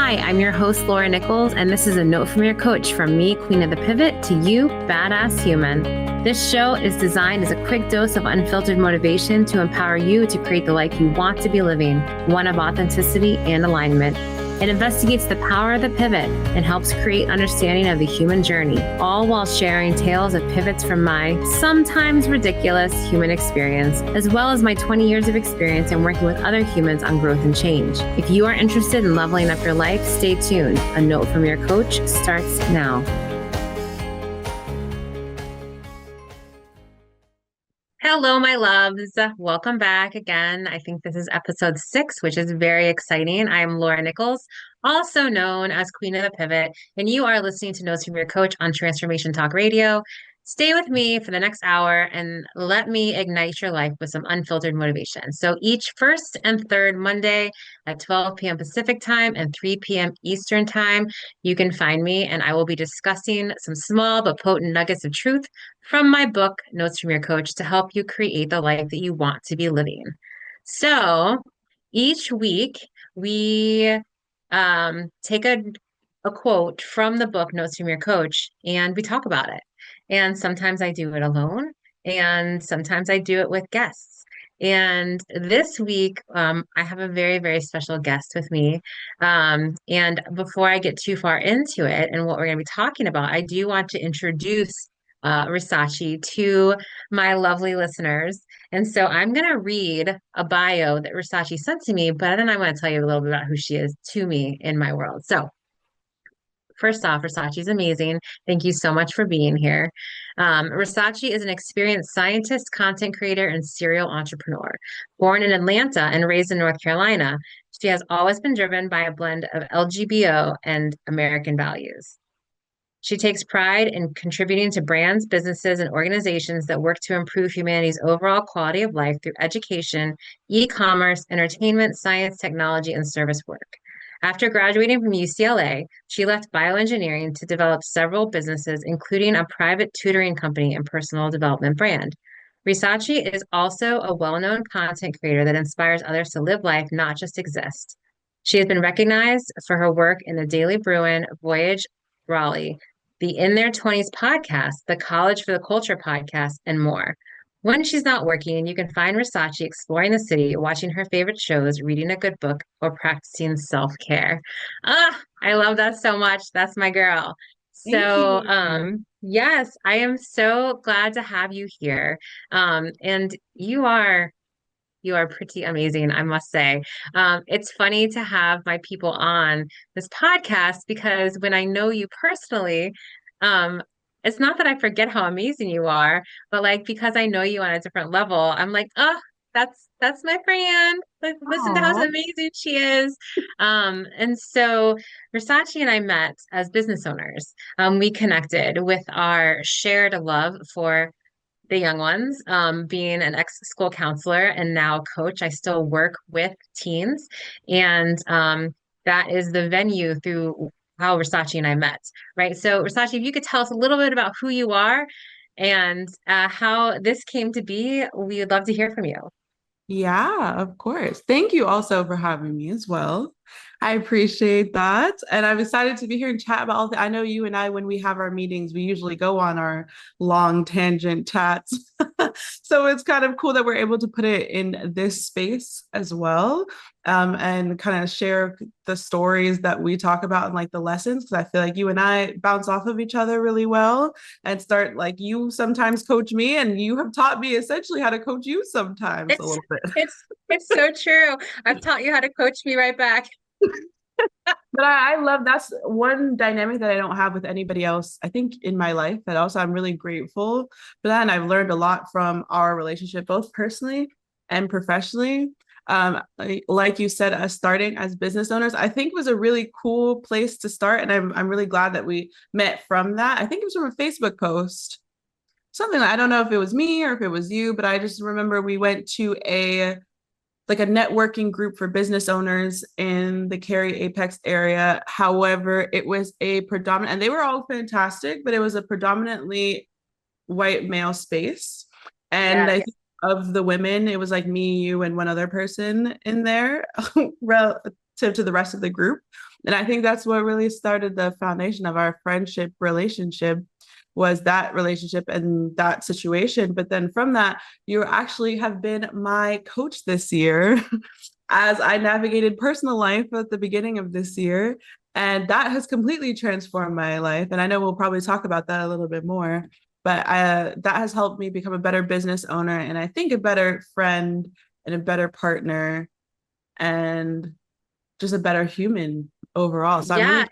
Hi, I'm your host, Laura Nichols, and this is a note from your coach from me, Queen of the Pivot, to you, badass human. This show is designed as a quick dose of unfiltered motivation to empower you to create the life you want to be living, one of authenticity and alignment. It investigates the power of the pivot and helps create understanding of the human journey, all while sharing tales of pivots from my sometimes ridiculous human experience, as well as my 20 years of experience in working with other humans on growth and change. If you are interested in leveling up your life, stay tuned. A note from your coach starts now. Hello, my loves. Welcome back again. I think this is episode 6, which is very exciting. I'm Laura Nichols, also known as Queen of the Pivot, and you are listening to Notes from Your Coach on Transformation Talk Radio. Stay with me for the next hour and let me ignite your life with some unfiltered motivation. So each first and third Monday at 12 p.m. Pacific time and 3 p.m. Eastern time, you can find me and I will be discussing some small but potent nuggets of truth from my book, Notes from Your Coach, to help you create the life that you want to be living. So each week we take a quote from the book, Notes from Your Coach, and we talk about it. And sometimes I do it alone, and sometimes I do it with guests. And this week, I have a very, very special guest with me. And before I get too far into it and what we're going to be talking about, I do want to introduce Risachi to my lovely listeners. And so I'm going to read a bio that Risachi sent to me, but then I want to tell you a little bit about who she is to me in my world. So first off, Risachi is amazing. Thank you so much for being here. Risachi is an experienced scientist, content creator, and serial entrepreneur. Born in Atlanta and raised in North Carolina, she has always been driven by a blend of LGBTQ and American values. She takes pride in contributing to brands, businesses, and organizations that work to improve humanity's overall quality of life through education, e-commerce, entertainment, science, technology, and service work. After graduating from UCLA, she left bioengineering to develop several businesses, including a private tutoring company and personal development brand. Risachi is also a well-known content creator that inspires others to live life, not just exist. She has been recognized for her work in the Daily Bruin, Voyage Raleigh, the In Their 20s podcast, the College for the Culture podcast, and more. When she's not working, you can find Risachi exploring the city, watching her favorite shows, reading a good book, or practicing self-care. I love that so much. That's my girl. Thank So, you. yes, I am so glad to have you here. And you are pretty amazing, I must say. It's funny to have my people on this podcast because when I know you personally, um, it's not that I forget how amazing you are, but like because I know you on a different level, I'm like, oh, that's my friend. Like, listen to how Aw. amazing she is. And so Versace and I met as business owners. We connected with our shared love for the young ones. Being an ex-school counselor and now coach, I still work with teens, and that is the venue through how Versace and I met, right? So, Versace, if you could tell us a little bit about who you are and how this came to be, we would love to hear from you. Yeah, of course. Thank you also for having me as well. I appreciate that. And I'm excited to be here and chat about all the, I know you and I, when we have our meetings, we usually go on our long tangent chats. So it's kind of cool that we're able to put it in this space as well. And kind of share the stories that we talk about and like the lessons, because I feel like you and I bounce off of each other really well and start like you sometimes coach me and you have taught me essentially how to coach you sometimes a It's little bit. it's so true. I've taught you how to coach me right back. But I love that's one dynamic that I don't have with anybody else, I think, in my life. That also I'm really grateful for that. And I've learned a lot from our relationship, both personally and professionally. Like you said, us starting as business owners, I think was a really cool place to start. And I'm really glad that we met from that. I think it was from a Facebook post, something like, I don't know if it was me or if it was you, but I just remember we went to a networking group for business owners in the Cary Apex area. However, it was a predominant, and they were all fantastic, but it was a predominantly white male space. And Yes. I think of the women, it was like me, you, and one other person in there. to the rest of the group. And I think that's what really started the foundation of our friendship relationship, was that relationship and that situation. But then from that, you actually have been my coach this year as I navigated personal life at the beginning of this year. And that has completely transformed my life. And I know we'll probably talk about that a little bit more, but that has helped me become a better business owner, and I think a better friend and a better partner and just a better human overall. So I'm Yeah. really,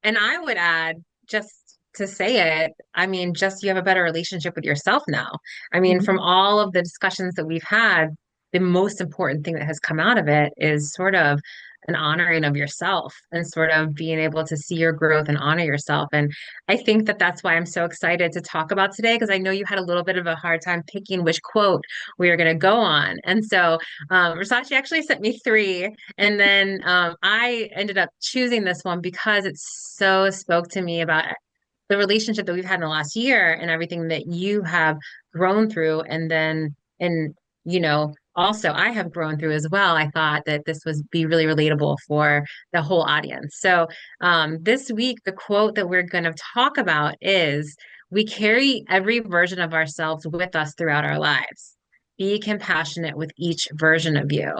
And I would add, just to say it, I mean, just you have a better relationship with yourself now. I mean, from all of the discussions that we've had, the most important thing that has come out of it is sort of an honoring of yourself and sort of being able to see your growth and honor yourself. And I think that that's why I'm so excited to talk about today, because I know you had a little bit of a hard time picking which quote we were going to go on. And so Versace actually sent me three. And then I ended up choosing this one because it so spoke to me about the relationship that we've had in the last year and everything that you have grown through. And then, and, also I have grown through as well. I thought that this was be really relatable for the whole audience. So this week, the quote that we're going to talk about is, we carry every version of ourselves with us throughout our lives. Be compassionate with each version of you.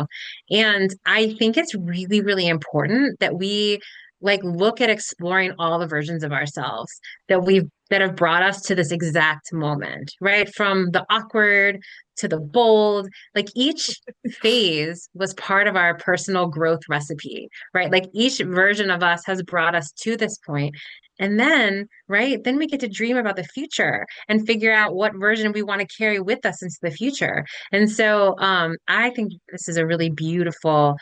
And I think it's really, really important that we like look at exploring all the versions of ourselves that have brought us to this exact moment, right? From the awkward to the bold, like each phase was part of our personal growth recipe, right? Like each version of us has brought us to this point. And then, right, then we get to dream about the future and figure out what version we want to carry with us into the future. And so I think this is a really beautiful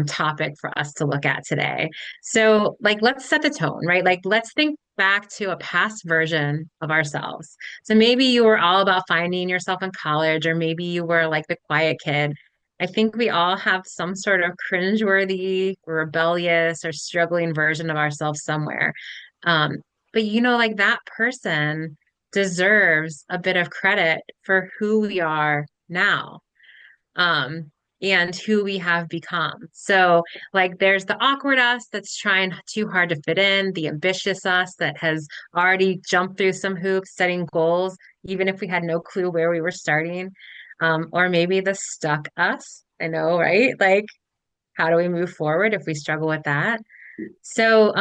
topic for us to look at today. So, like, let's set the tone, right? Like, let's think back to a past version of ourselves. So maybe you were all about finding yourself in college, or maybe you were like the quiet kid. I think we all have some sort of cringeworthy, rebellious, or struggling version of ourselves somewhere. Um, but like that person deserves a bit of credit for who we are now. Um, and who we have become. So, like, there's the awkward us that's trying too hard to fit in, the ambitious us that has already jumped through some hoops, setting goals, even if we had no clue where we were starting. Or maybe the stuck us. I know, right? Like, how do we move forward if we struggle with that? So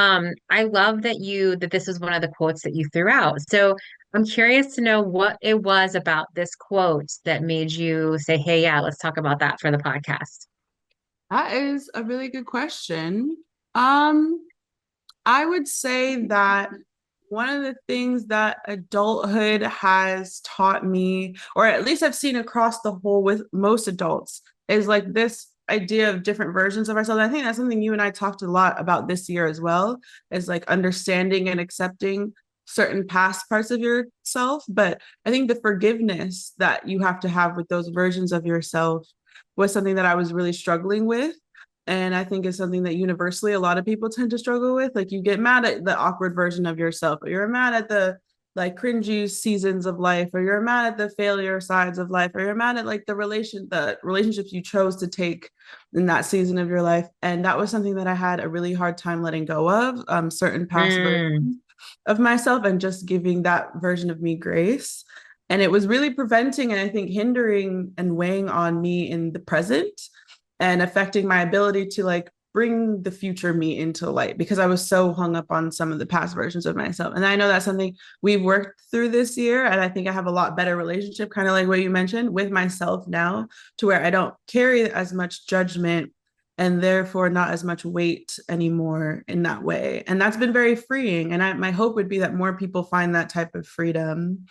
I love that this is one of the quotes that you threw out. So I'm curious to know what it was about this quote that made you say, "Hey, yeah, let's talk about that for the podcast." that is a really good question. Um, I would say that one of the things that adulthood has taught me, or at least I've seen across the whole with most adults, is like this idea of different versions of ourselves. I think that's something you and I talked a lot about this year as well, is like understanding and accepting certain past parts of yourself. But I think the forgiveness that you have to have with those versions of yourself was something that I was really struggling with. And I think it's something that universally a lot of people tend to struggle with. Like you get mad at the awkward version of yourself, or you're mad at the like cringy seasons of life, or you're mad at the failure sides of life, or you're mad at like the relationships you chose to take in that season of your life. And that was something that I had a really hard time letting go of, certain past Mm, versions of myself, and just giving that version of me grace. And it was really preventing and I think hindering and weighing on me in the present, and affecting my ability to like bring the future me into light, because I was so hung up on some of the past versions of myself. And I know that's something we've worked through this year. And I think I have a lot better relationship, kind of like what you mentioned, with myself now, to where I don't carry as much judgment and therefore not as much weight anymore in that way. And that's been very freeing. And my hope would be that more people find that type of freedom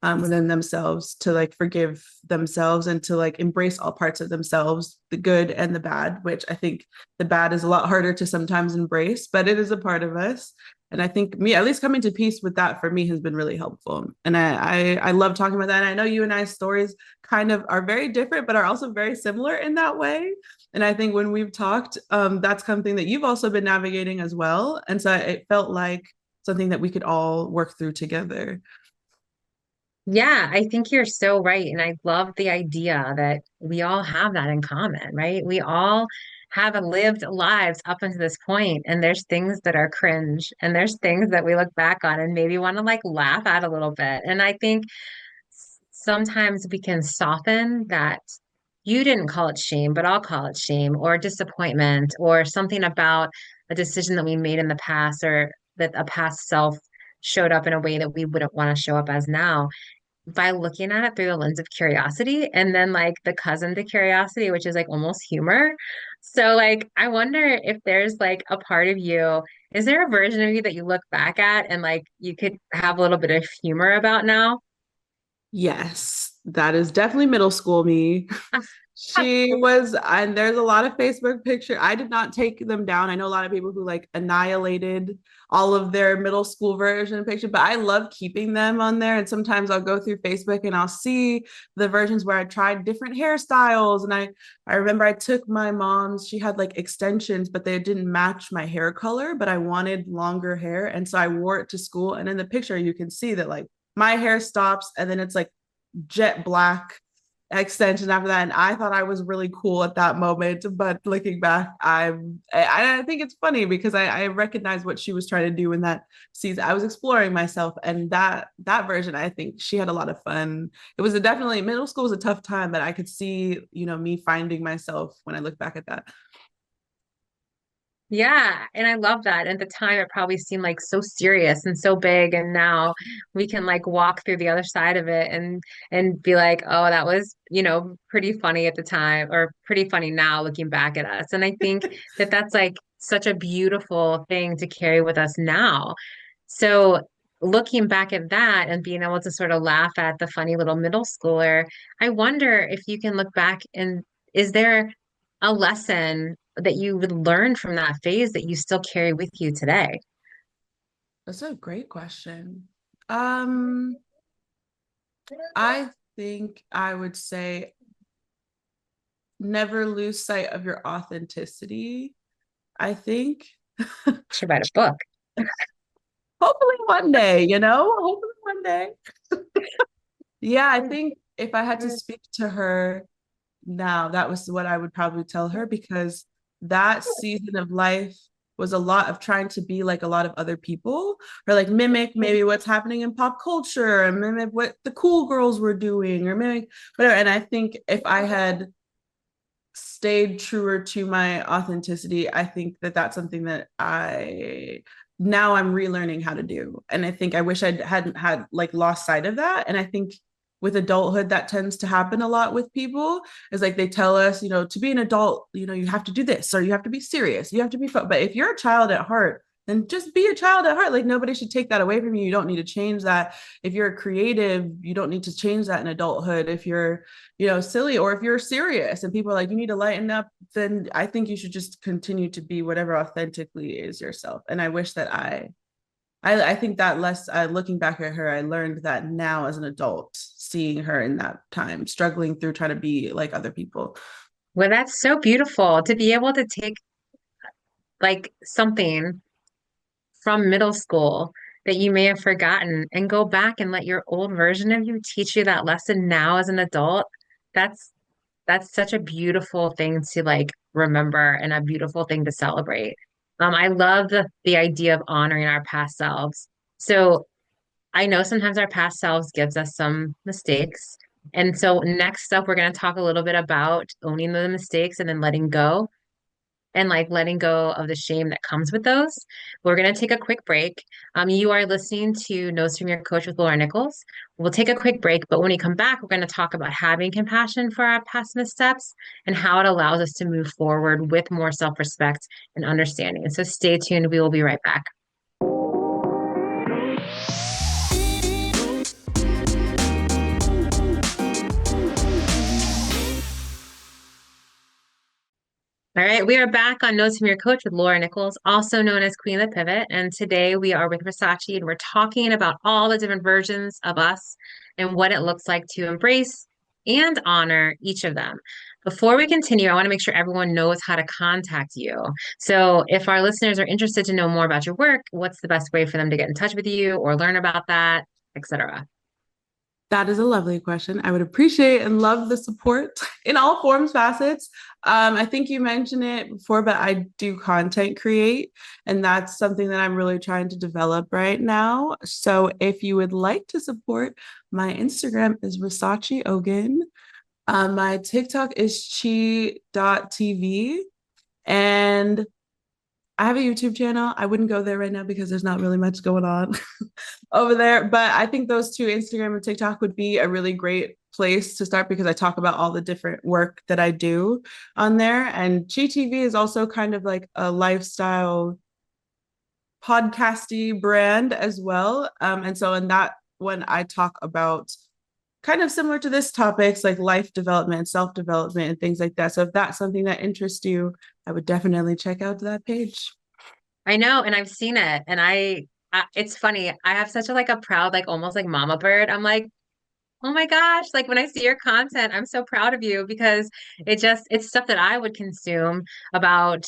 within themselves, to like forgive themselves and to like embrace all parts of themselves, the good and the bad, which I think the bad is a lot harder to sometimes embrace, but it is a part of us. And I think me, at least coming to peace with that for me has been really helpful. And I love talking about that. And I know you and I's stories kind of are very different, but are also very similar in that way. And I think when we've talked, that's something that you've also been navigating as well. And so it felt like something that we could all work through together. yeah, I think you're so right. And I love the idea that we all have that in common, right? We all have lived lives up until this point, and there's things that are cringe, and there's things that we look back on and maybe want to like laugh at a little bit. And I think sometimes we can soften that. You didn't call it shame, but I'll call it shame or disappointment or something about a decision that we made in the past or that a past self showed up in a way that we wouldn't want to show up as now by looking at it through the lens of curiosity and then like the cousin to curiosity, which is like almost humor. So like I wonder if there's like a part of you, is there a version of you that you look back at and like you could have a little bit of humor about now? Yes, that is definitely middle school me. She was, and there's a lot of Facebook picture. I did not take them down. I know a lot of people who like annihilated all of their middle school version picture, but I love keeping them on there. And sometimes I'll go through Facebook and I'll see the versions where I tried different hairstyles. And I remember I took my mom's, she had like extensions, but they didn't match my hair color, but I wanted longer hair. And so I wore it to school. And in the picture, you can see that like my hair stops and then it's like jet black extension after that. And I thought I was really cool at that moment. But looking back, I think it's funny because I recognize what she was trying to do in that season. I was exploring myself, and that version, I think she had a lot of fun. It was definitely middle school was a tough time, but I could see, me finding myself when I look back at that. Yeah, and I love that. At the time, it probably seemed like so serious and so big, and now we can like walk through the other side of it and be like, oh, that was, pretty funny at the time, or pretty funny now looking back at us. And I think that that's like such a beautiful thing to carry with us now. So looking back at that and being able to sort of laugh at the funny little middle schooler, I wonder if you can look back and is there a lesson that you would learn from that phase that you still carry with you today? That's a great question. Um, I think I would say never lose sight of your authenticity. I think Should write a book. hopefully one day, hopefully one day. Yeah, I think if I had to speak to her now, that was what I would probably tell her because that season of life was a lot of trying to be like a lot of other people or like mimic maybe what's happening in pop culture and mimic what the cool girls were doing or mimic whatever. And I think if I had stayed truer to my authenticity, I think that that's something that I'm relearning how to do. And I think I wish I hadn't had like lost sight of that. And I think with adulthood, that tends to happen a lot with people is like they tell us, to be an adult, you have to do this or you have to be serious, you have to be fun. But if you're a child at heart, then just be a child at heart. Like nobody should take that away from you. You don't need to change that. If you're creative, you don't need to change that in adulthood. If you're, silly or if you're serious and people are like, you need to lighten up, then I think you should just continue to be whatever authentically is yourself. And I wish that I think that less looking back at her, I learned that now as an adult, seeing her in that time, struggling through trying to be like other people. Well, that's so beautiful to be able to take like something from middle school that you may have forgotten and go back and let your old version of you teach you that lesson now as an adult. That's that's such a beautiful thing to like remember and a beautiful thing to celebrate. I love the idea of honoring our past selves. So I know sometimes our past selves gives us some mistakes. And so next up, we're going to talk a little bit about owning the mistakes and then letting go and like letting go of the shame that comes with those. We're going to take a quick break. You are listening to Notes from Your Coach with Laura Nichols. We'll take a quick break, but when we come back, we're going to talk about having compassion for our past missteps and how it allows us to move forward with more self-respect and understanding. And so stay tuned. We will be right back. All right, we are back on Notes from Your Coach with Laura Nichols, also known as Queen of the Pivot. And today we are with Risachi and we're talking about all the different versions of us and what it looks like to embrace and honor each of them. Before we continue, I want to make sure everyone knows how to contact you. So if our listeners are interested to know more about your work, what's the best way for them to get in touch with you or learn about that, etc.? That is a lovely question. I would appreciate and love the support in all forms, facets. I think you mentioned it before, but I do content create, and that's something that I'm really trying to develop right now. So if you would like to support, my Instagram is Risachi Ogan. My TikTok is chi.tv. And I have a YouTube channel. I wouldn't go there right now because there's not really much going on over there. But I think those two, Instagram and TikTok, would be a really great place to start because I talk about all the different work that I do on there. And GTV is also kind of like a lifestyle podcasty brand as well. And so in that when I talk about kind of similar to this topics like life development, self-development, and things like that. So if that's something that interests you, I would definitely check out that page. I know, and I've seen it, and it's funny. I have such a like a proud, like almost like mama bird. I'm like, oh my gosh, like when I see your content, I'm so proud of you because it's stuff that I would consume about,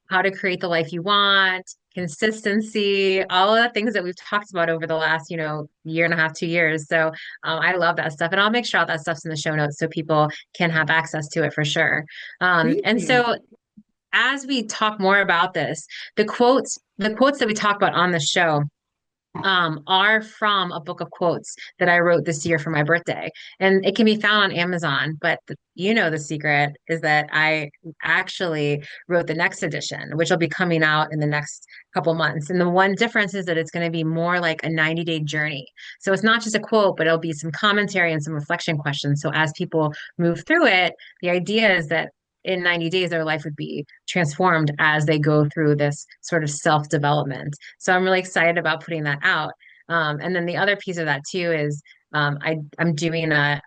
how to create the life you want, consistency, all of the things that we've talked about over the last, year and a half, 2 years. So I love that stuff. And I'll make sure all that stuff's in the show notes so people can have access to it for sure. Thank And you. so as we talk more about this, the quotes that we talk about on the show are from a book of quotes that I wrote this year for my birthday. And it can be found on Amazon. But the secret is that I actually wrote the next edition, which will be coming out in the next couple months. And the one difference is that it's going to be more like a 90-day journey. So it's not just a quote, but it'll be some commentary and some reflection questions. So as people move through it, the idea is that in 90 days, their life would be transformed as they go through this sort of self-development. So I'm really excited about putting that out. And then the other piece of that too is I'm doing a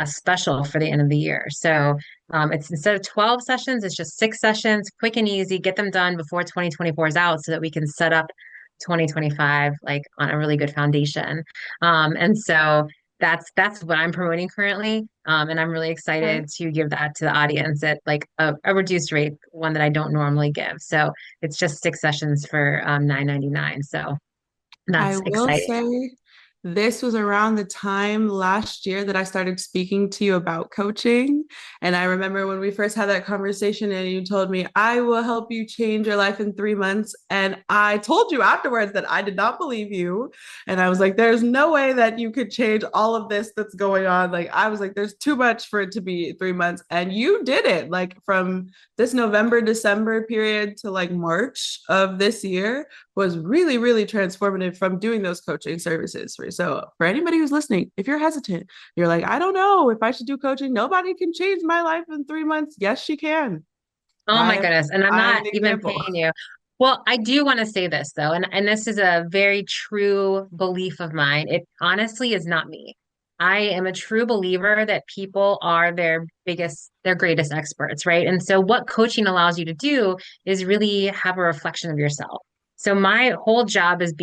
special for the end of the year. So it's instead of 12 sessions, it's just 6 sessions, quick and easy, get them done before 2024 is out so that we can set up 2025 like on a really good foundation. And so that's what I'm promoting currently. And I'm really Okay. excited to give that to the audience at like a reduced rate, one that I don't normally give. So it's just 6 sessions for 9.99. So I that's will exciting. say this was around the time last year that I started speaking to you about coaching. And I remember when we first had that conversation and you told me, I will help you change your life in 3 months. And I told you afterwards that I did not believe you. And I was like, there's no way that you could change all of this that's going on. Like, I was like, there's too much for it to be 3 months. And you did it like from this November, December period to like March of this year was really, really transformative from doing those coaching services. So, for anybody who's listening, if you're hesitant, you're like, I don't know if I should do coaching. Nobody can change my life in 3 months. Yes, she can. Oh I my am, goodness. And I'm I am not the even example. paying you. Well, I do want to say this though, and this is a very true belief of mine. It honestly is not me. I am a true believer that people are their greatest experts, right? And so what coaching allows you to do is really have a reflection of yourself. So my whole job is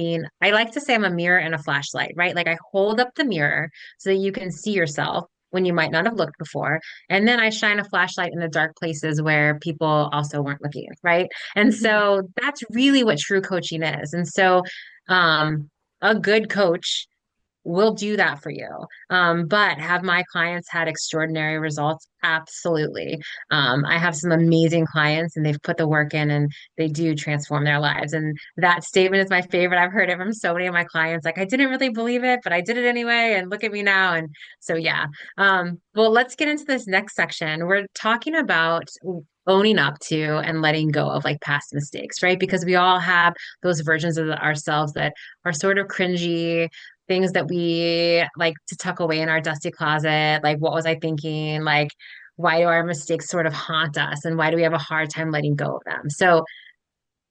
I like to say I'm a mirror and a flashlight, right? Like I hold up the mirror so that you can see yourself when you might not have looked before. And then I shine a flashlight in the dark places where people also weren't looking, right? And Mhm. so that's really what true coaching is. And so a good coach will do that for you. But have my clients had extraordinary results? Absolutely. I have some amazing clients and they've put the work in and they do transform their lives. And that statement is my favorite. I've heard it from so many of my clients. Like, I didn't really believe it, but I did it anyway. And look at me now. And so, yeah. Well, let's get into this next section. We're talking about owning up to and letting go of like past mistakes, right? Because we all have those versions of ourselves that are sort of cringy, things that we like to tuck away in our dusty closet. Like, what was I thinking? Like, why do our mistakes sort of haunt us? And why do we have a hard time letting go of them? So,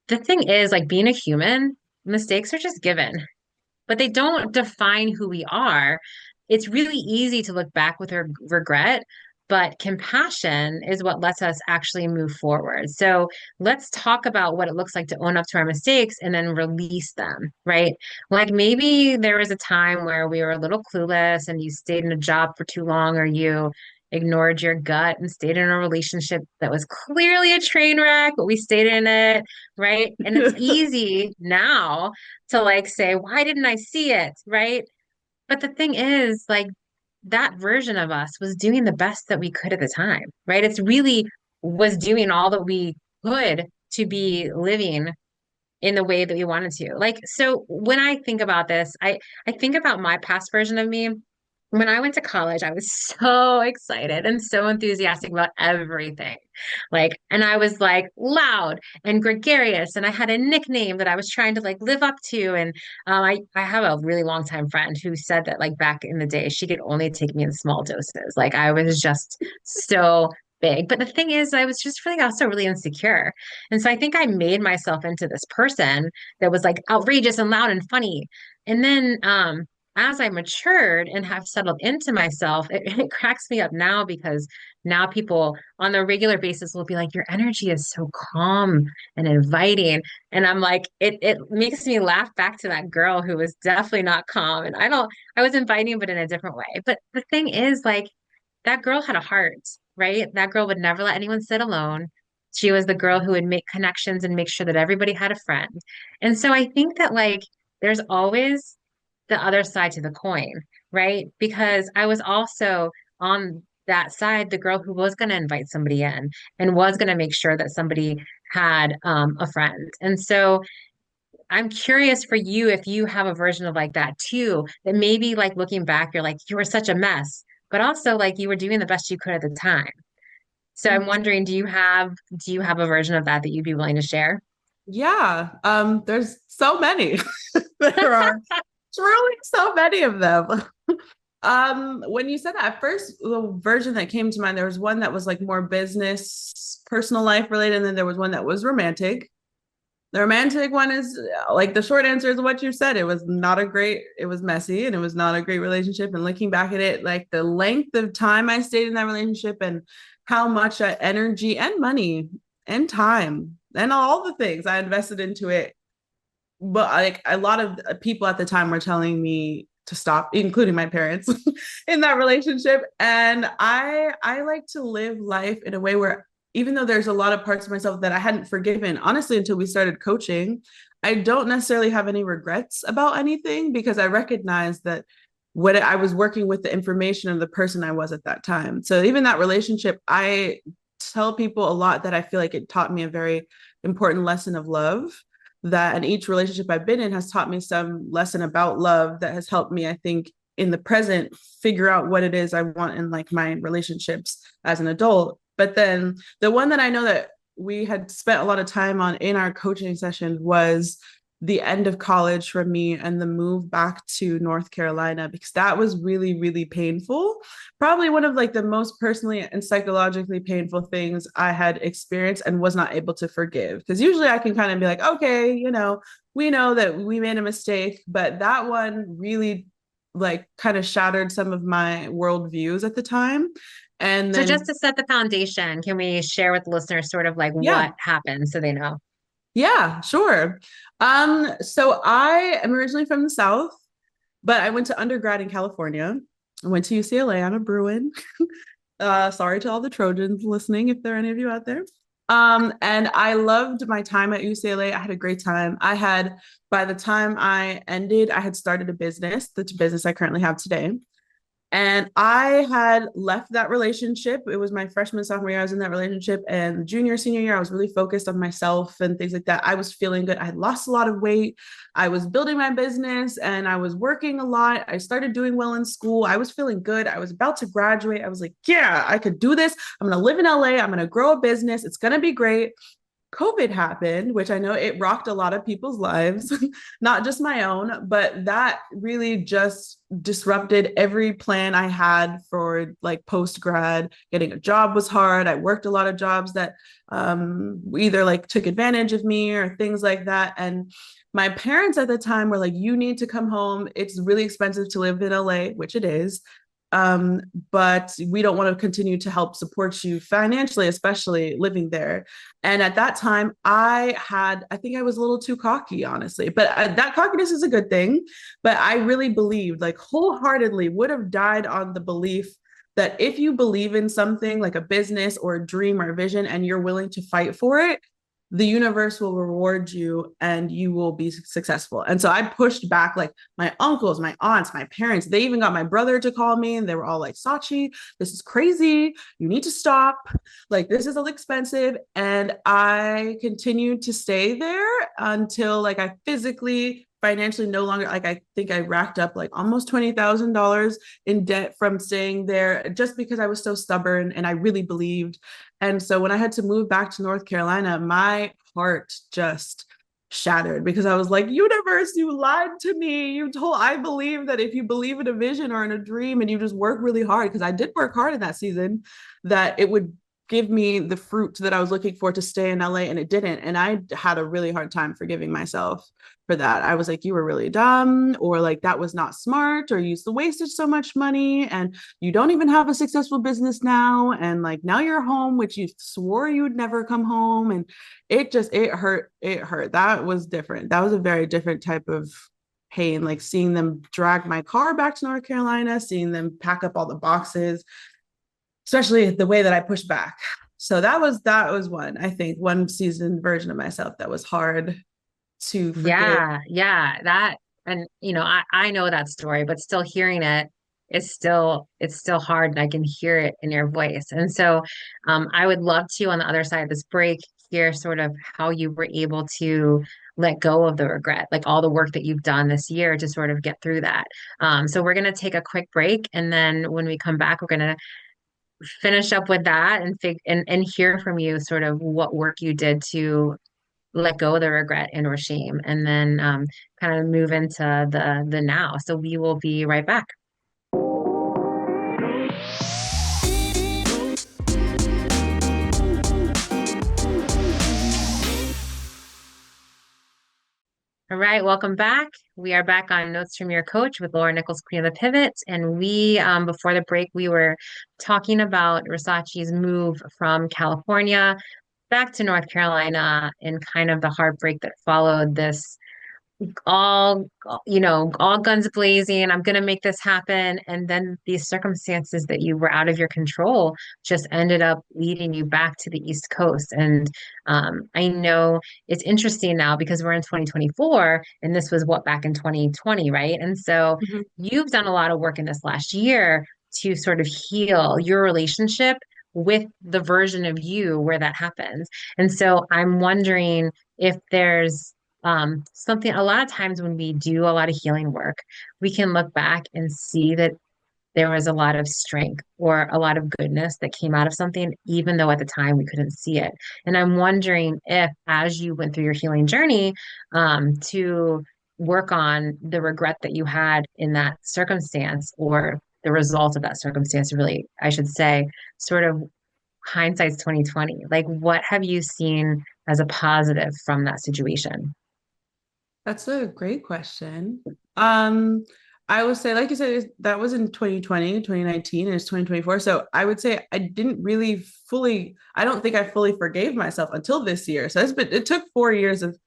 the thing is, like, being a human, mistakes are just given, but they don't define who we are. It's really easy to look back with regret, but compassion is what lets us actually move forward. So let's talk about what it looks like to own up to our mistakes and then release them, right? Like maybe there was a time where we were a little clueless and you stayed in a job for too long, or you ignored your gut and stayed in a relationship that was clearly a train wreck, but we stayed in it, right? And it's easy now to like say, why didn't I see it? Right. but the thing is, like, that version of us was doing the best that we could at the time, right? It's really was doing all that we could to be living in the way that we wanted to. Like, so when I think about this, I think about my past version of me. When I went to college, I was so excited and so enthusiastic about everything. Like, and I was like loud and gregarious, and I had a nickname that I was trying to like live up to. And I have a really long time friend who said that like back in the day, she could only take me in small doses. Like I was just so big. But the thing is, I was just really also really insecure. And so I think I made myself into this person that was like outrageous and loud and funny. And then as I matured and have settled into myself, it cracks me up now because now people on the regular basis will be like, your energy is so calm and inviting. And I'm like, it makes me laugh back to that girl who was definitely not calm. And I was inviting, but in a different way. But the thing is, like, that girl had a heart, right? That girl would never let anyone sit alone. She was the girl who would make connections and make sure that everybody had a friend. And so I think that like there's always the other side to the coin, right? Because I was also on that side, the girl who was going to invite somebody in and was going to make sure that somebody had a friend. And so I'm curious for you if you have a version of like that too, that maybe like looking back, you're like, you were such a mess, but also like you were doing the best you could at the time. So I'm wondering, do you have a version of that that you'd be willing to share? Yeah, there's so many. There are truly so many of them. When you said that at first, the version that came to mind, there was one that was like more business, personal life related, and then there was one that was romantic. The romantic one is like the short answer is what you said. It was messy and it was not a great relationship. And looking back at it, like the length of time I stayed in that relationship and how much energy and money and time and all the things I invested into it. But like a lot of people at the time were telling me to stop, including my parents in that relationship. And I like to live life in a way where even though there's a lot of parts of myself that I hadn't forgiven, honestly, until we started coaching, I don't necessarily have any regrets about anything because I recognize that what I was working with the information of the person I was at that time. So even that relationship, I tell people a lot that I feel like it taught me a very important lesson of love that and each relationship I've been in has taught me some lesson about love that has helped me, I think, in the present figure out what it is I want in like my relationships as an adult. But then the one that I know that we had spent a lot of time on in our coaching session was the end of college for me and the move back to North Carolina because that was really, really painful. Probably one of like the most personally and psychologically painful things I had experienced and was not able to forgive. Because usually I can kind of be like, okay, we know that we made a mistake, but that one really like kind of shattered some of my worldviews at the time. And So just then, to set the foundation, can we share with listeners sort of like yeah, what happened so they know? yeah, sure. So I am originally from the South, but I went to undergrad in California. I went to UCLA. I'm a Bruin. Sorry to all the Trojans listening, if there are any of you out there. And I loved my time at UCLA. I had a great time. By the time I ended, I had started a business, the business I currently have today. And I had left that relationship. It was my freshman, sophomore year. I was in that relationship. And junior, senior year, I was really focused on myself and things like that. I was feeling good. I had lost a lot of weight. I was building my business and I was working a lot. I started doing well in school. I was feeling good. I was about to graduate. I was like, yeah, I could do this. I'm going to live in LA. I'm going to grow a business. It's going to be great. COVID happened, which I know it rocked a lot of people's lives, not just my own, but that really just disrupted every plan I had for like post grad. Getting a job was hard. I worked a lot of jobs that either like took advantage of me or things like that. And my parents at the time were like, you need to come home. It's really expensive to live in LA, which it is. But we don't want to continue to help support you financially, especially living there. And at that time, I think I was a little too cocky, honestly, but that cockiness is a good thing. But I really believed, like wholeheartedly, would have died on the belief that if you believe in something like a business or a dream or a vision and you're willing to fight for it, the universe will reward you and you will be successful. And so I pushed back, like my uncles, my aunts, my parents, they even got my brother to call me and they were all like, Sachi, this is crazy. You need to stop. Like, this is all expensive. And I continued to stay there until like I physically, financially no longer, like I think I racked up like almost $20,000 in debt from staying there just because I was so stubborn and I really believed. And so when I had to move back to North Carolina, my heart just shattered because I was like, universe, you lied to me. You told, I believe that if you believe in a vision or in a dream and you just work really hard, because I did work hard in that season, that it would give me the fruit that I was looking for to stay in LA, and it didn't. And I had a really hard time forgiving myself for that. I was like, you were really dumb, or like that was not smart, or you wasted so much money and you don't even have a successful business now. And like now you're home, which you swore you would never come home. And it hurt. It hurt. That was different. That was a very different type of pain, like seeing them drag my car back to North Carolina, seeing them pack up all the boxes, especially the way that I pushed back. So that was one, I think, one seasoned version of myself that was hard to forgive. Yeah, yeah, that and I know that story, but still hearing it is still hard and I can hear it in your voice. And so I would love to on the other side of this break hear sort of how you were able to let go of the regret, like all the work that you've done this year to sort of get through that. So we're gonna take a quick break and then when we come back, we're gonna finish up with that and hear from you sort of what work you did to let go of the regret and or shame and then kind of move into the now. So we will be right back. All right, welcome back. We are back on Notes from Your Coach with Laura Nichols, Queen of the Pivot. And we, before the break, we were talking about Risachi's move from California back to North Carolina and kind of the heartbreak that followed this all all guns blazing, I'm going to make this happen, and then these circumstances that you were out of your control just ended up leading you back to the East Coast. And I know it's interesting now because we're in 2024 and this was what, back in 2020, right? And so Mhm. you've done a lot of work in this last year to sort of heal your relationship with the version of you where that happens. And so I'm wondering if there's something, a lot of times when we do a lot of healing work, we can look back and see that there was a lot of strength or a lot of goodness that came out of something, even though at the time we couldn't see it. And I'm wondering if, as you went through your healing journey, to work on the regret that you had in that circumstance or the result of that circumstance, really, I should say, sort of hindsight's 2020. Like, what have you seen as a positive from that situation? That's a great question. Um, I would say, like you said, that was in 2020, 2019, and it's 2024. So I would say I didn't really fully, I don't think I fully forgave myself until this year. So it took 4 years of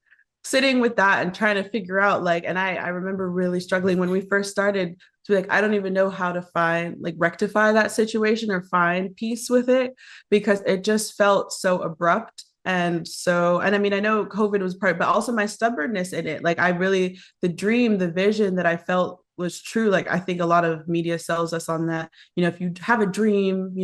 sitting with that and trying to figure out like, and I remember really struggling when we first started to be like, I don't even know how to find, like rectify that situation or find peace with it because it just felt so abrupt. And I mean, I know COVID was part, but also my stubbornness in it. Like I really, the dream, the vision that I felt was true. Like I think a lot of media sells us on that. If you have a dream,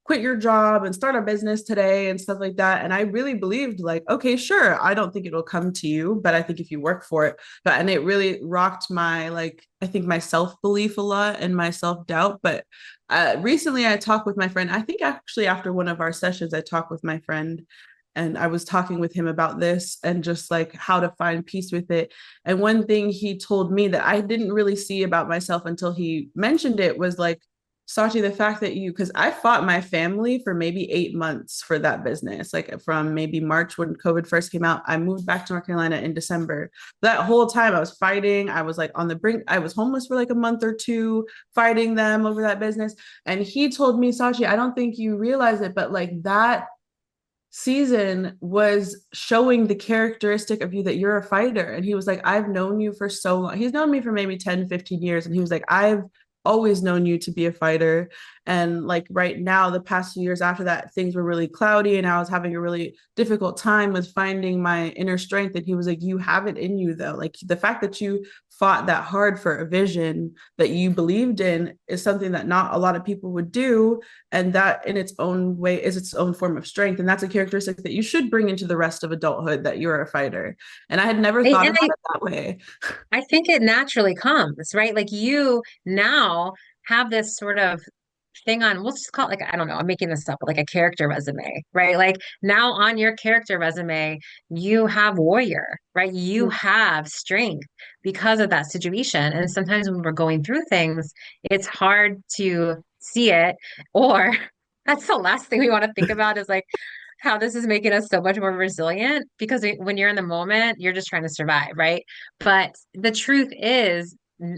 quit your job and start a business today and stuff like that. And I really believed like, okay, sure, I don't think it'll come to you, but I think if you work for it, and it really rocked my, like, I think my self-belief a lot and my self-doubt. But recently I talked with my friend, I think actually after one of our sessions, I talked with my friend and I was talking with him about this and just like how to find peace with it. And one thing he told me that I didn't really see about myself until he mentioned it was like, Sachi, the fact that because I fought my family for maybe 8 months for that business, like from maybe March when COVID first came out, I moved back to North Carolina in December. That whole time I was fighting. I was like on the brink. I was homeless for like a month or two, fighting them over that business. And he told me, Sachi, I don't think you realize it, but like that season was showing the characteristic of you that you're a fighter. And he was like, I've known you for so long. He's known me for maybe 10, 15 years. And he was like, I've always known you to be a fighter. And like right now, the past few years after that, things were really cloudy and I was having a really difficult time with finding my inner strength. And he was like, you have it in you though. Like the fact that you fought that hard for a vision that you believed in is something that not a lot of people would do. And that in its own way is its own form of strength. And that's a characteristic that you should bring into the rest of adulthood, that you're a fighter. And I had never thought And about it that way. I think it naturally comes, right? Like you now have this sort of thing on, we'll just call it like, I don't know, I'm making this up, but like a character resume, right? Like now on your character resume, you have warrior, right? You have strength because of that situation. And sometimes when we're going through things, it's hard to see it, or that's the last thing we want to think about is like, how this is making us so much more resilient because when you're in the moment, you're just trying to survive, right? But the truth is,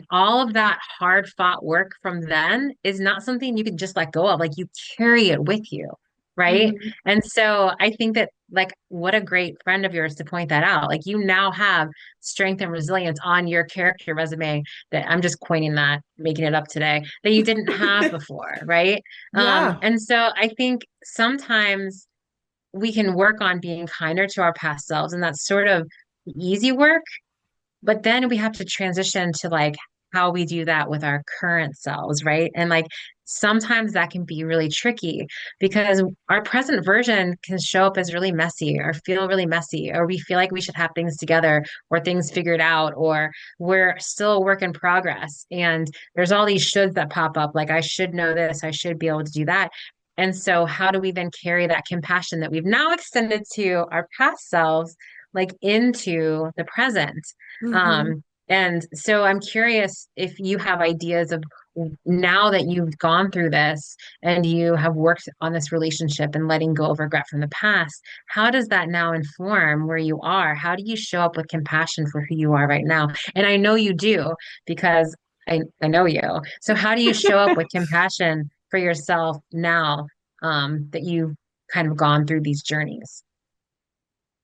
all of that hard fought work from then is not something you can just let go of. Like you carry it with you, right? Mm-hmm. And so I think that, like, what a great friend of yours to point that out. Like you now have strength and resilience on your character resume that I'm just coining that, making it up today, that you didn't have before, right? Yeah. And so I think sometimes we can work on being kinder to our past selves, and that's sort of the easy work, but then we have to transition to like how we do that with our current selves, right? And like sometimes that can be really tricky because our present version can show up as really messy or feel really messy, or we feel like we should have things together or things figured out, or we're still a work in progress. And there's all these shoulds that pop up, like I should know this, I should be able to do that. And so, how do we then carry that compassion that we've now extended to our past selves, like into the present? Mm-hmm. And so I'm curious if you have ideas of, now that you've gone through this and you have worked on this relationship and letting go of regret from the past, how does that now inform where you are? How do you show up with compassion for who you are right now? And I know you do because I know you. So how do you show up with compassion for yourself now, that you've kind of gone through these journeys?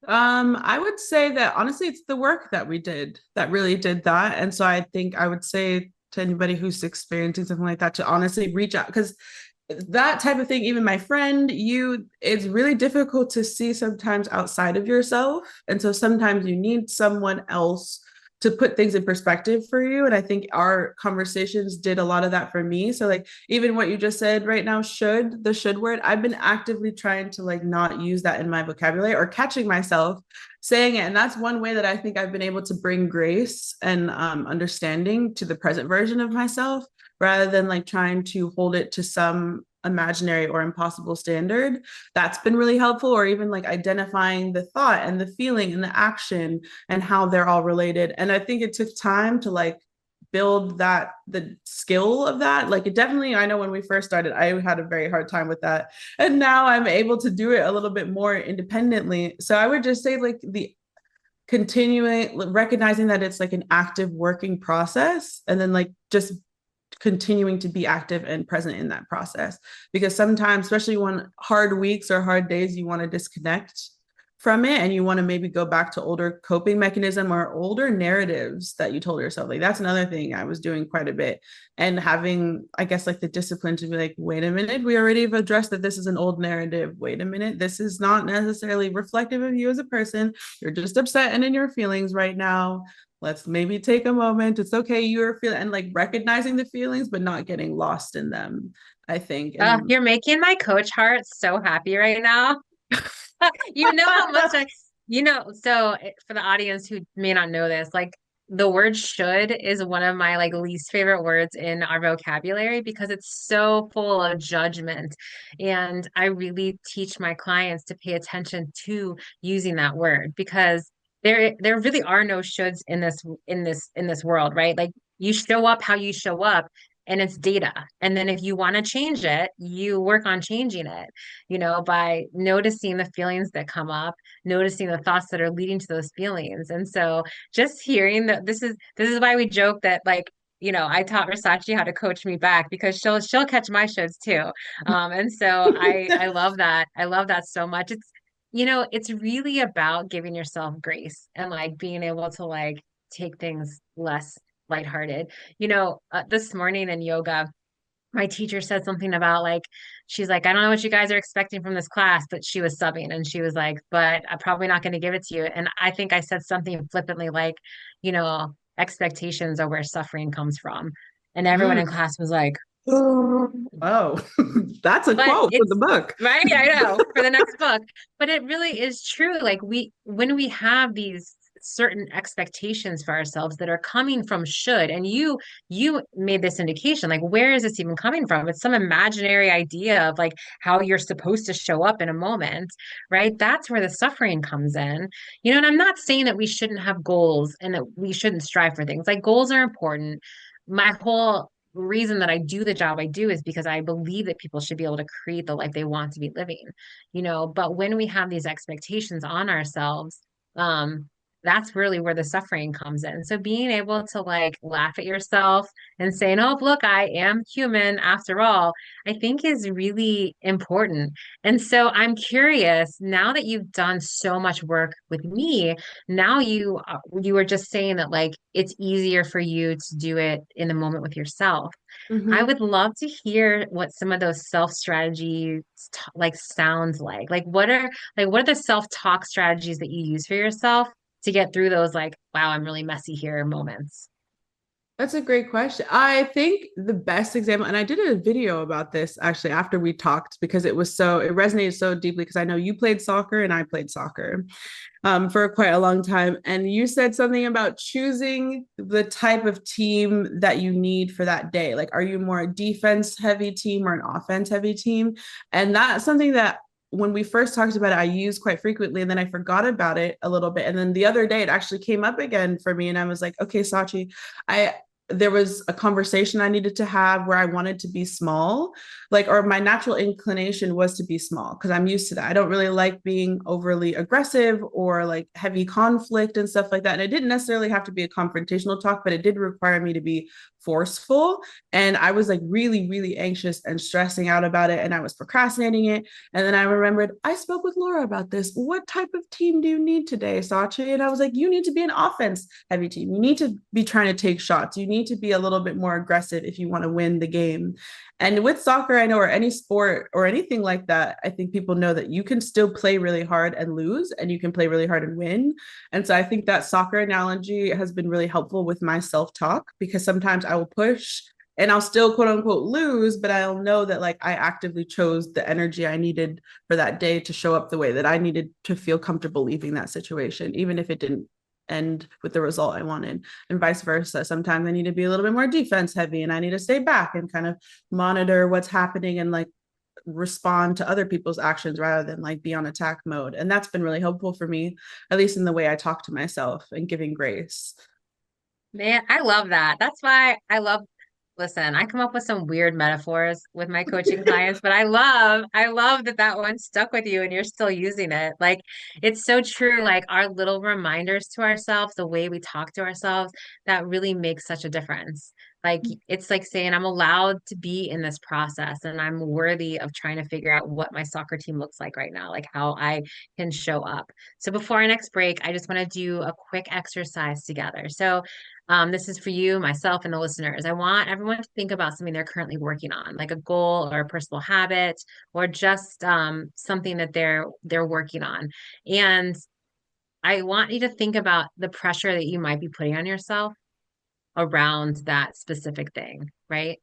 I would say that honestly, it's the work that we did that really did that. And so I think I would say to anybody who's experiencing something like that to honestly reach out, because that type of thing, even my friend, it's really difficult to see sometimes outside of yourself. And so sometimes you need someone else to put things in perspective for you. And I think our conversations did a lot of that for me. So like even what you just said right now, the should word, I've been actively trying to like not use that in my vocabulary or catching myself saying it. And that's one way that I think I've been able to bring grace and understanding to the present version of myself rather than like trying to hold it to some imaginary or impossible standard. That's been really helpful, or even like identifying the thought and the feeling and the action and how they're all related. And I think it took time to like build the skill of that. Like it definitely, I know when we first started, I had a very hard time with that. And now I'm able to do it a little bit more independently. So I would just say like the continuing recognizing that it's like an active working process, and then like just continuing to be active and present in that process, because sometimes, especially when hard weeks or hard days, you want to disconnect from it and you want to maybe go back to older coping mechanism or older narratives that you told yourself. Like that's another thing I was doing quite a bit, and having, I guess, like the discipline to be like, wait a minute, we already have addressed that this is an old narrative. Wait a minute, this is not necessarily reflective of you as a person. You're just upset and in your feelings right now. Let's maybe take a moment. It's okay, you're feeling, and like recognizing the feelings but not getting lost in them, I think. And You're making my coach heart so happy right now. You know how much so for the audience who may not know this, like the word should is one of my like least favorite words in our vocabulary because it's so full of judgment. And I really teach my clients to pay attention to using that word because there really are no shoulds in this world, right? Like you show up how you show up, and it's data. And then if you want to change it, you work on changing it, by noticing the feelings that come up, noticing the thoughts that are leading to those feelings. And so just hearing that, this is why we joke that, like, I taught Risachi how to coach me back because she'll catch my shows too. And so I love that. I love that so much. It's really about giving yourself grace and like being able to like take things less lighthearted. This morning in yoga, my teacher said something about like, she's like, I don't know what you guys are expecting from this class, but she was subbing and she was like, but I'm probably not going to give it to you. And I think I said something flippantly like, expectations are where suffering comes from. And everyone in Mm. class was like, Oh, that's a but quote for the it's book. right, I know, for the next book. But it really is true. Like when we have these certain expectations for ourselves that are coming from should, and you made this indication, like where is this even coming from? It's some imaginary idea of like how you're supposed to show up in a moment, right? That's where the suffering comes in. And I'm not saying that we shouldn't have goals and that we shouldn't strive for things. Like goals are important. My whole reason that I do the job I do is because I believe that people should be able to create the life they want to be living, but when we have these expectations on ourselves, um, that's really where the suffering comes in. So being able to like laugh at yourself and saying, oh, look, I am human after all, I think is really important. And so I'm curious, now that you've done so much work with me, now you were just saying that like it's easier for you to do it in the moment with yourself. I Mhm. would love to hear what some of those self strategies like sounds like. What are the self-talk strategies that you use for yourself to get through those like, wow, I'm really messy here moments? That's a great question. I think the best example, and I did a video about this actually after we talked because it resonated so deeply because I know you played soccer and I played soccer for quite a long time. And you said something about choosing the type of team that you need for that day. Like, are you more a defense heavy team or an offense heavy team? And that's something that when we first talked about it, I used quite frequently, and then I forgot about it a little bit. And then the other day, it actually came up again for me, and I was like, okay, Sachi, I there was a conversation I needed to have where I wanted to be small, like, or my natural inclination was to be small because I'm used to that. I don't really like being overly aggressive or like heavy conflict and stuff like that. And it didn't necessarily have to be a confrontational talk, but it did require me to be forceful. And I was like really, really anxious and stressing out about it. And I was procrastinating it. And then I remembered I spoke with Laura about this. What type of team do you need today, Sachi? And I was like, you need to be an offense heavy team. You need to be trying to take shots. You need to be a little bit more aggressive if you want to win the game. And with soccer, I know, or any sport or anything like that, I think people know that you can still play really hard and lose, and you can play really hard and win. And so I think that soccer analogy has been really helpful with my self talk because sometimes I will push and I'll still quote unquote lose, but I'll know that like I actively chose the energy I needed for that day to show up the way that I needed to feel comfortable leaving that situation, even if it didn't end with the result I wanted, and vice versa. Sometimes I need to be a little bit more defense heavy and I need to stay back and kind of monitor what's happening and like respond to other people's actions rather than like be on attack mode. And that's been really helpful for me, at least in the way I talk to myself and giving grace. Man, I love that. That's why listen, I come up with some weird metaphors with my coaching clients, but I love that that one stuck with you and you're still using it. Like, it's so true. Like, our little reminders to ourselves, the way we talk to ourselves, that really makes such a difference. Like, it's like saying, I'm allowed to be in this process and I'm worthy of trying to figure out what my soccer team looks like right now, like how I can show up. So, before our next break, I just want to do a quick exercise together. So, this is for you, myself, and the listeners. I want everyone to think about something they're currently working on, like a goal or a personal habit, or just something that they're working on. And I want you to think about the pressure that you might be putting on yourself around that specific thing, right?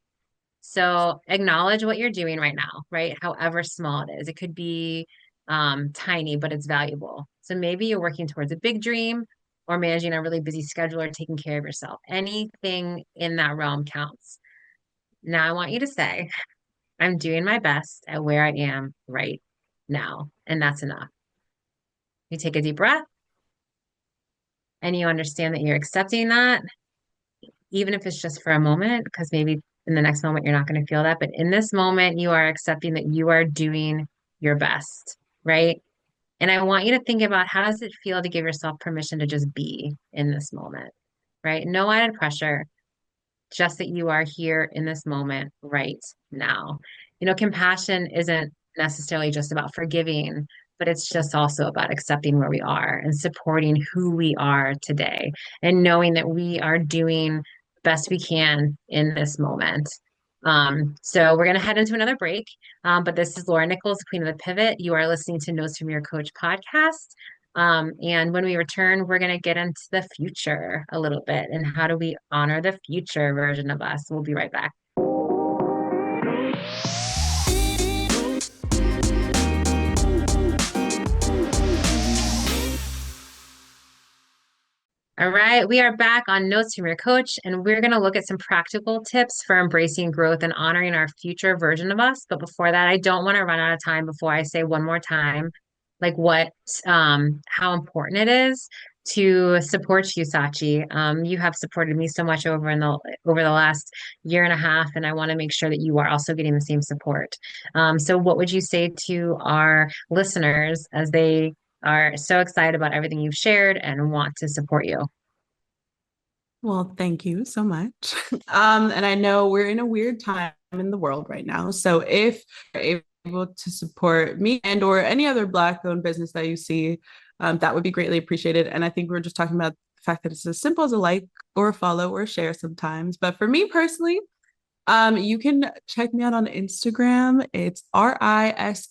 So acknowledge what you're doing right now, right? However small it is. It could be tiny, but it's valuable. So maybe you're working towards a big dream or managing a really busy schedule or taking care of yourself. Anything in that realm counts. Now I want you to say, I'm doing my best at where I am right now. And that's enough. You take a deep breath and you understand that you're accepting that, even if it's just for a moment, because maybe in the next moment you're not going to feel that. But in this moment, you are accepting that you are doing your best, right? And I want you to think about, how does it feel to give yourself permission to just be in this moment, right? No added pressure, just that you are here in this moment right now. Compassion isn't necessarily just about forgiving, but it's just also about accepting where we are and supporting who we are today and knowing that we are doing best we can in this moment. So we're going to head into another break. But this is Laura Nichols, Queen of the Pivot. You are listening to Notes from Your Coach podcast. And when we return, we're going to get into the future a little bit and how do we honor the future version of us. We'll be right back. All right, we are back on Notes from Your Coach, and we're going to look at some practical tips for embracing growth and honoring our future version of us. But before that, I don't want to run out of time before I say one more time, like how important it is to support you, Sachi. You have supported me so much over the last year and a half, and I want to make sure that you are also getting the same support. So what would you say to our listeners as they are so excited about everything you've shared and want to support you? Well, thank you so much. And I know we're in a weird time in the world right now. So if you're able to support me and or any other Black-owned business that you see, that would be greatly appreciated. And I think we're just talking about the fact that it's as simple as a like or a follow or a share sometimes. But for me personally, you can check me out on Instagram. It's RISACHIOGAN,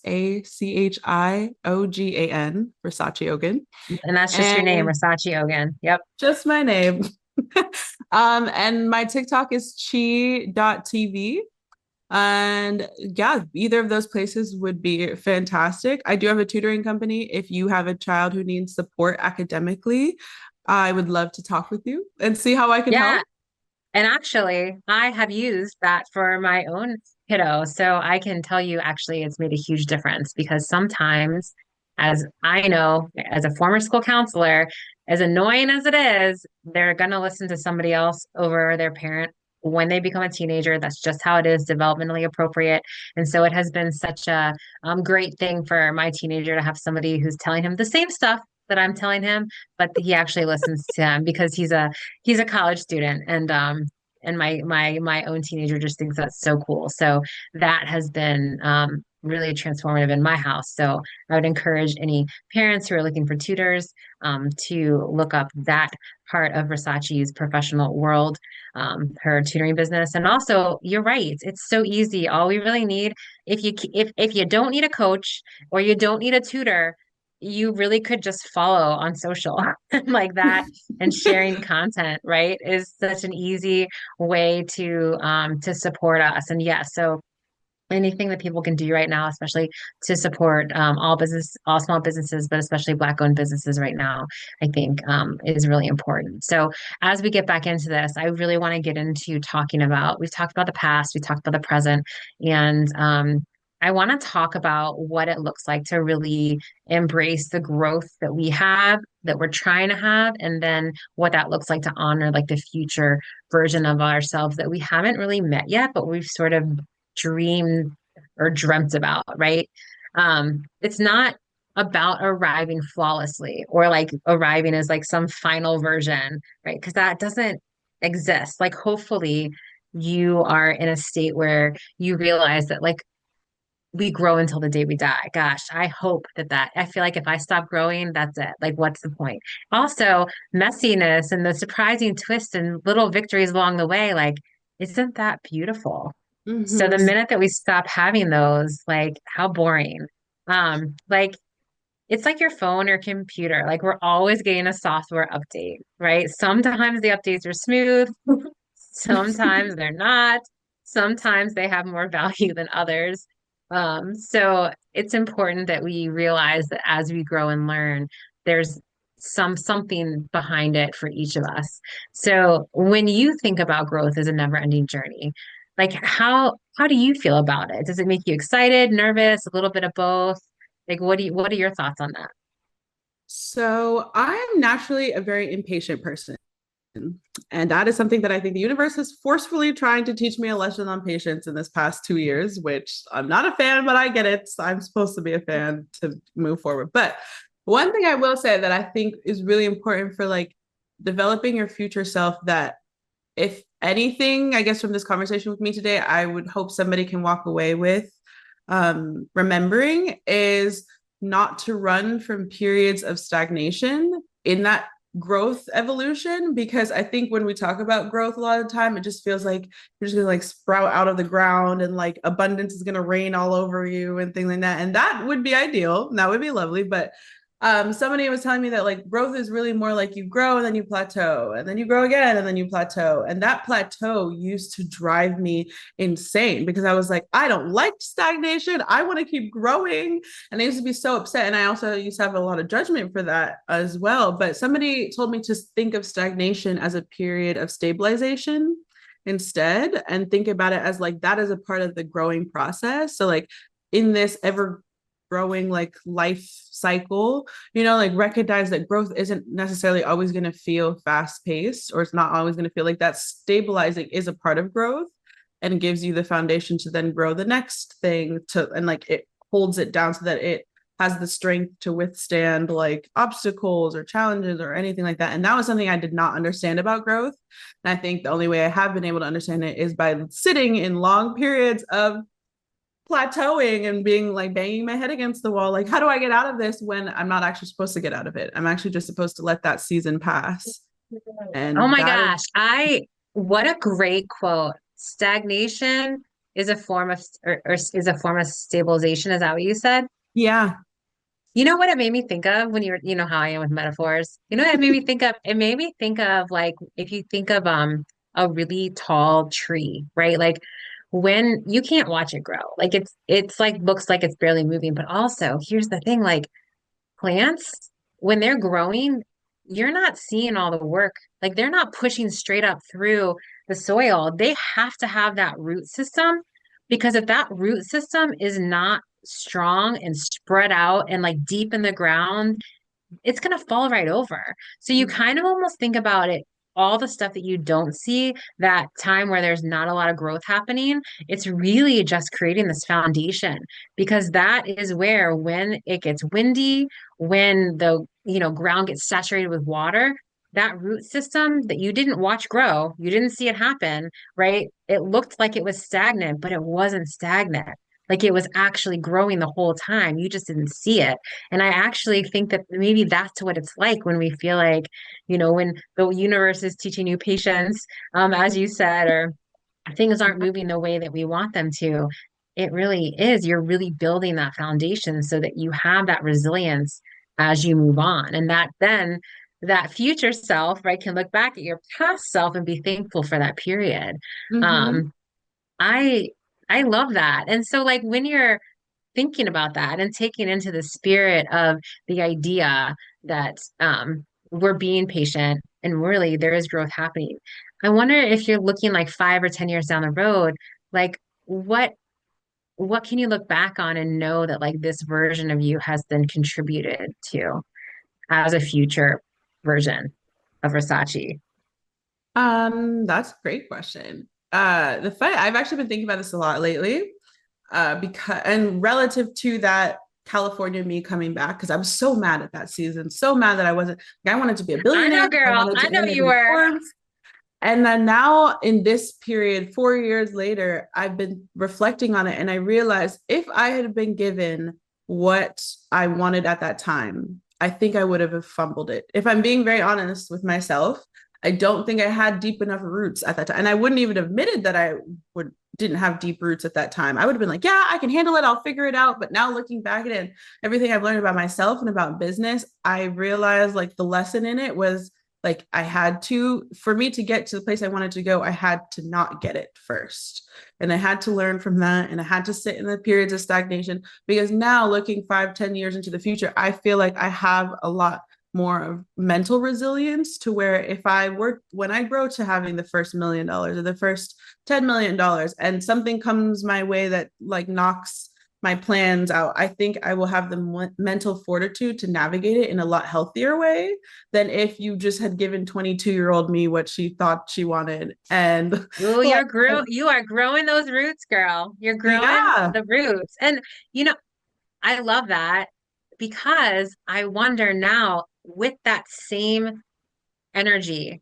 Risachi Ogan. And that's just your name, And Risachi Ogan. Yep. just my name. And my TikTok is chi.tv. And yeah, either of those places would be fantastic. I do have a tutoring company. If you have a child who needs support academically, I would love to talk with you and see how I can Yeah. help. And actually, I have used that for my own kiddo. So I can tell you, actually, it's made a huge difference because sometimes, as I know, as a former school counselor, as annoying as it is, they're going to listen to somebody else over their parent when they become a teenager. That's just how it is, developmentally appropriate. And so it has been such a great thing for my teenager to have somebody who's telling him the same stuff that I'm telling him, but he actually listens to him because he's a college student and my own teenager just thinks that's so cool. So that has been really transformative in my house. So I would encourage any parents who are looking for tutors to look up that part of Versace's professional world, her tutoring business. And also, you're right, it's so easy. All we really need, if you don't need a coach or you don't need a tutor, you really could just follow on social like that and sharing content, right, is such an easy way to support us. And yes, so anything that people can do right now, especially to support all small businesses, but especially Black-owned businesses right now, I think is really important. So as we get back into this, I really want to get into we've talked about the past, we talked about the present, and I want to talk about what it looks like to really embrace the growth that we have, that we're trying to have, and then what that looks like to honor like the future version of ourselves that we haven't really met yet, but we've sort of dreamed or dreamt about, right? It's not about arriving flawlessly or like arriving as like some final version, right? Because that doesn't exist. Like, hopefully, you are in a state where you realize that, like, we grow until the day we die. Gosh, I hope I feel like if I stop growing, that's it. Like, what's the point? Also, messiness and the surprising twists and little victories along the way, like, isn't that beautiful? So the Mhm. minute that we stop having those, like, how boring. Like, it's like your phone or computer. Like, we're always getting a software update, right? Sometimes the updates are smooth, sometimes they're not. Sometimes they have more value than others. So it's important that we realize that as we grow and learn, there's something behind it for each of us. So when you think about growth as a never-ending journey, like how do you feel about it? Does it make you excited, nervous, a little bit of both? Like, what are your thoughts on that? So I'm naturally a very impatient person. And that is something that I think the universe is forcefully trying to teach me a lesson on patience in this past 2 years, which I'm not a fan, but I get it. So I'm supposed to be a fan to move forward. But one thing I will say that I think is really important for like developing your future self, that if anything, I guess from this conversation with me today, I would hope somebody can walk away with remembering is not to run from periods of stagnation in that growth evolution, because I think when we talk about growth a lot of the time, it just feels like you're just gonna like sprout out of the ground and like abundance is gonna rain all over you and things like that. And that would be ideal. And that would be lovely. But somebody was telling me that like growth is really more like you grow and then you plateau and then you grow again and then you plateau. And that plateau used to drive me insane because I was like, I don't like stagnation. I want to keep growing. And I used to be so upset. And I also used to have a lot of judgment for that as well. But somebody told me to think of stagnation as a period of stabilization instead, and think about it as like that is a part of the growing process. So like in this ever growing like life cycle, like recognize that growth isn't necessarily always going to feel fast paced, or it's not always going to feel like that. Stabilizing is a part of growth and gives you the foundation to then grow the next thing to, and like it holds it down so that it has the strength to withstand like obstacles or challenges or anything like that. And that was something I did not understand about growth. And I think the only way I have been able to understand it is by sitting in long periods of plateauing and being like banging my head against the wall. Like, how do I get out of this when I'm not actually supposed to get out of it? I'm actually just supposed to let that season pass. Oh And my that is, gosh. What a great quote. Stagnation is a form of, or is a form of stabilization. Is that what you said? yeah. You know what it made me think of when you know how I am with metaphors. You know what it made me think of? It made me think of like if you think of a really tall tree, right? Like when you can't watch it grow. Like it's like looks like it's barely moving, but also here's the thing, like plants, when they're growing, you're not seeing all the work. Like they're not pushing straight up through the soil. They have to have that root system because if that root system is not strong and spread out and like deep in the ground, it's going to fall right over. So you kind of almost think about it, all the stuff that you don't see, that time where there's not a lot of growth happening, it's really just creating this foundation because that is where when it gets windy, when the, ground gets saturated with water, that root system that you didn't watch grow, you didn't see it happen, right? It looked like it was stagnant, but it wasn't stagnant. Like it was actually growing the whole time. You just didn't see it. And I actually think that maybe that's what it's like when we feel like, when the universe is teaching you patience, as you said, or things aren't moving the way that we want them to. It really is. You're really building that foundation so that you have that resilience as you move on. And that then that future self, right, can look back at your past self and be thankful for that period. Mm-hmm. Um, I I love that. And so like when you're thinking about that and taking into the spirit of the idea that we're being patient and really there is growth happening. I wonder if you're looking like 5 or 10 years down the road, like what can you look back on and know that like this version of you has been contributed to as a future version of Versace? That's a great question. The fun I've actually been thinking about this a lot lately. Because and relative to that California me coming back, because I was so mad at that season, so mad that I wasn't like, I wanted to be a I billionaire, know, I girl. wanted I to know end up you in were. Forbes. And then now in this period, 4 years later, I've been reflecting on it and I realized if I had been given what I wanted at that time, I think I would have fumbled it. If I'm being very honest with myself, I don't think I had deep enough roots at that time. And I wouldn't even have admitted that I would didn't have deep roots at that time. I would have been like, yeah, I can handle it. I'll figure it out. But now looking back at it and everything I've learned about myself and about business, I realized like the lesson in it was like I had to, for me to get to the place I wanted to go, I had to not get it first. And I had to learn from that. And I had to sit in the periods of stagnation because now looking 5, 10 years into the future, I feel like I have a lot more of mental resilience to where if I were, when I grow to having the first $1 million or the first $10 million and something comes my way that like knocks my plans out, I think I will have the mental fortitude to navigate it in a lot healthier way than if you just had given 22-year-old me what she thought she wanted. And Ooh, like, you are growing those roots, girl. You're growing yeah. the roots. And you know, I love that because I wonder now with that same energy,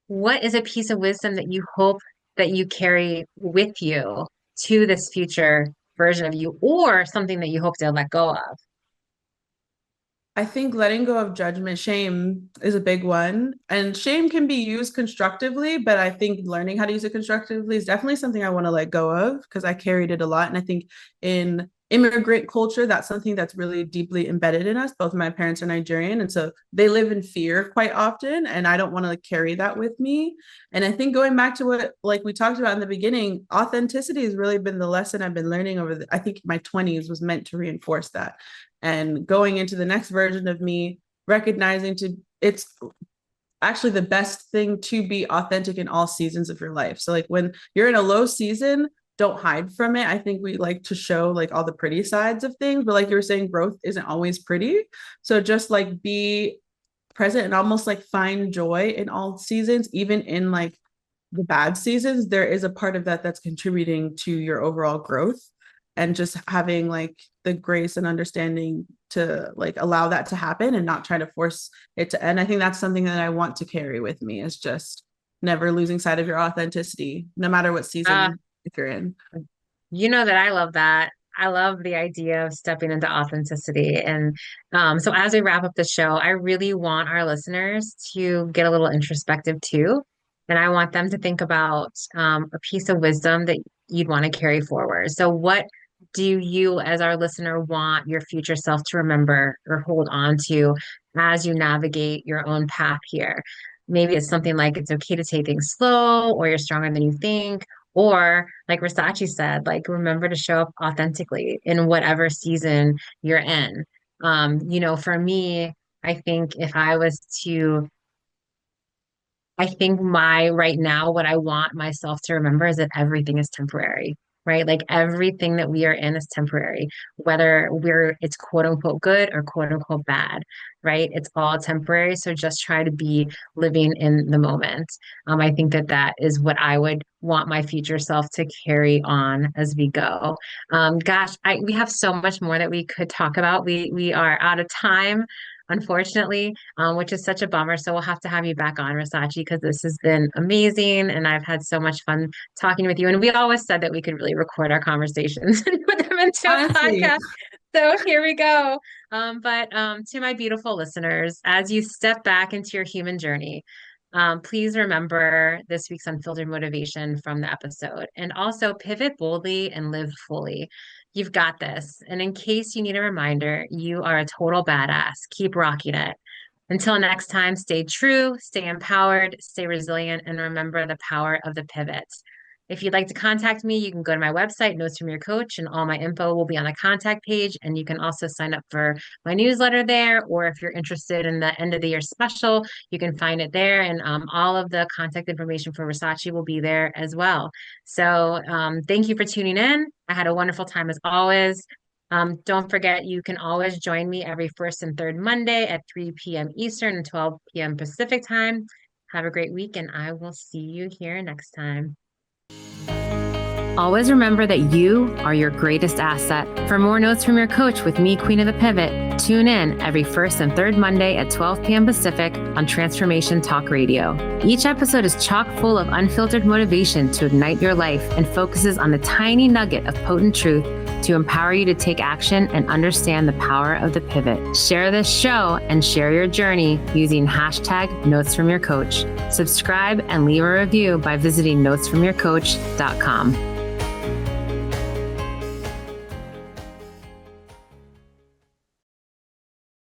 what is a piece of wisdom that you hope that you carry with you to this future version of you or something that you hope to let go of? I think letting go of judgment, shame is a big one. And shame can be used constructively, but I think learning how to use it constructively is definitely something I want to let go of because I carried it a lot. And I think in immigrant culture, that's something that's really deeply embedded in us. Both my parents are Nigerian. And so they live in fear quite often. And I don't want to carry that with me. And I think going back to what like we talked about in the beginning, authenticity has really been the lesson I've been learning I think my 20s was meant to reinforce that and going into the next version of me recognizing to it's actually the best thing to be authentic in all seasons of your life. So like when you're in a low season, don't hide from it. I think we like to show like all the pretty sides of things, but like you were saying, growth isn't always pretty. So just like be present and almost like find joy in all seasons, even in like the bad seasons. There is a part of that that's contributing to your overall growth, and just having like the grace and understanding to like allow that to happen and not try to force it to end. I think that's something that I want to carry with me, is just never losing sight of your authenticity, no matter what Uh, season if you're in. you know that I love that. I love the idea of stepping into authenticity. And so as we wrap up the show, I really want our listeners to get a little introspective too. And I want them to think about a piece of wisdom that you'd want to carry forward. So what do you, as our listener, want your future self to remember or hold on to as you navigate your own path here? Maybe it's something like it's okay to take things slow, or you're stronger than you think, or like Risachi said, like remember to show up authentically in whatever season you're in. For me, I think if I was to I think my right now, what I want myself to remember is that everything is temporary, right? Like everything that we are in is temporary, whether it's quote unquote good or quote unquote bad, right? It's all temporary. So just try to be living in the moment. I think that that is what I would want my future self to carry on as we go. Gosh, we have so much more that we could talk about. We are out of time, unfortunately, which is such a bummer. So we'll have to have you back on, Risachi, because this has been amazing and I've had so much fun talking with you. And we always said that we could really record our conversations and put them into a Honestly, podcast. So here we go. But to my beautiful listeners, as you step back into your human journey, please remember this week's unfiltered motivation from the episode, and also pivot boldly and live fully. You've got this. And in case you need a reminder, you are a total badass. Keep rocking it. Until next time, stay true, stay empowered, stay resilient, and remember the power of the pivot. If you'd like to contact me, you can go to my website, Notes from Your Coach, and all my info will be on the contact page. And you can also sign up for my newsletter there. Or if you're interested in the end of the year special, you can find it there. And all of the contact information for Risachi will be there as well. So thank you for tuning in. I had a wonderful time as always. Don't forget, you can always join me every first and third Monday at 3 p.m. Eastern and 12 p.m. Pacific time. Have a great week, and I will see you here next time. Always remember that you are your greatest asset. For more notes from your coach with me, Queen of the Pivot, tune in every first and third Monday at 12 p.m. Pacific on Transformation Talk Radio. Each episode is chock full of unfiltered motivation to ignite your life and focuses on a tiny nugget of potent truth to empower you to take action and understand the power of the pivot. Share this show and share your journey using hashtag Notes from Your Coach. Subscribe and leave a review by visiting notesfromyourcoach.com.